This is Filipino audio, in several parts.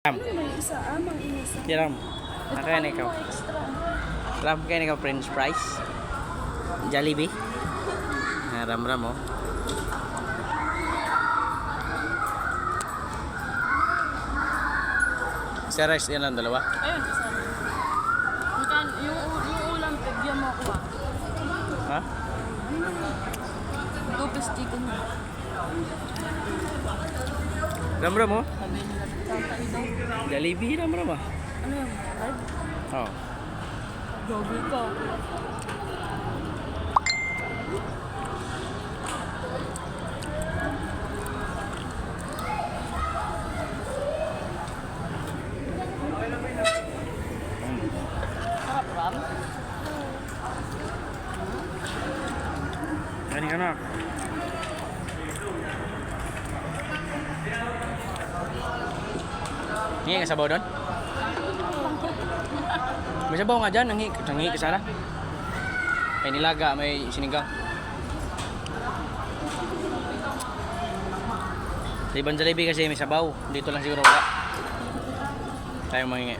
Ram. May isa, amang inisa. Di Ram. Nakain ikaw. Extra. Ram, kain ikaw french fries. Jollibee. Ram oh. Sa rice yan lang dalawa. Ayun, isa. Yung ulam, bigyan mo ako Ha? Two-piece chicken mo. Ram oh. Sabi nila, tatay daw. Jollibee ram ah. Ano yung live? Oh. Gogi ko. Sarap, Ram. Kain ka na. Hingi ka sabaw doon? May sabaw nga dyan, nangi ka sana. May nilaga, may sinigang. Sa ibang Jollibee kasi may sabaw. Dito lang siguro wala. Tayo mangingi.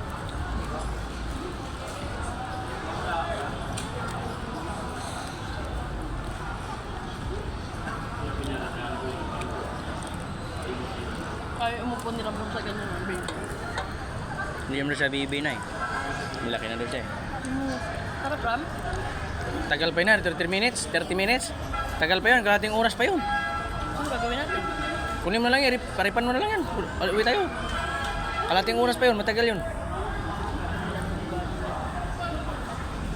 Kaya umupo ni Ram sa ganyan. Hindi naman sa BB na eh. Malaki na doon siya eh. Sarap, Ram. Tagal pa yun na, 30 minutes, 30 minutes. Tagal pa yun, kalating oras pa yun. Ano gagawin natin? Kunin mo na lang yan, paripan mo na lang yan. Uwi tayo. Kalating oras pa yun, matagal yun.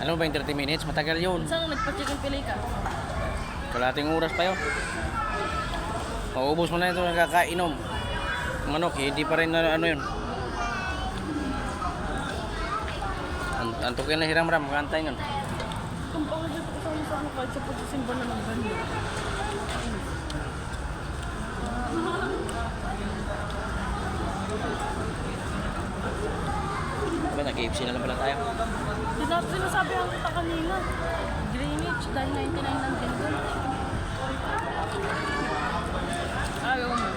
Alam mo ba yung 30 minutes? Matagal yun. Saan nagpa-chicken fillet ka? Kalating oras pa yun. Maubos mo na ito nakakainom. Manok, hindi pa rin ano yun. Antukin na hiram-ram, makantay nun. Kung bakit dito kasama sa ano kahit sa pagsisimba na ng ganyan. Diba, nag-KFC na lang pala tayo. Sinasabi ang kita kanina. Greenwich dahil 99 lang din doon. Ayaw mo.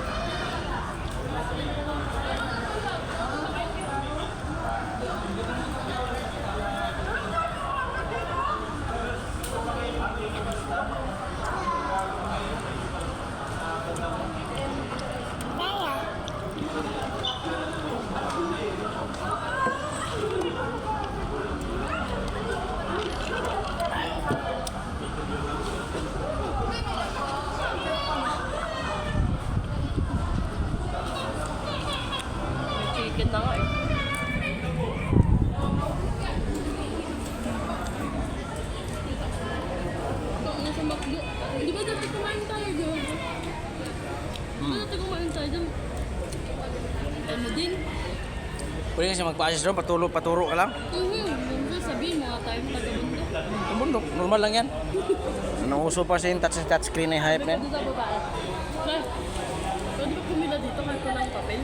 Chicken na nga eh. Nasa McDo. Di ba dati kumain tayo doon? Di ba dati kumain tayo doon? Ano din? Pwede kasi magpa-assist doon, paturo ka lang. Sabihin mo nga tayo taga-bundok. Ang bundok, normal lang yan. Nauso pa siya yung touchscreen na yung hype na yan. Dito sa babae. Kaya, pwede ba pumila dito kahit walang papel?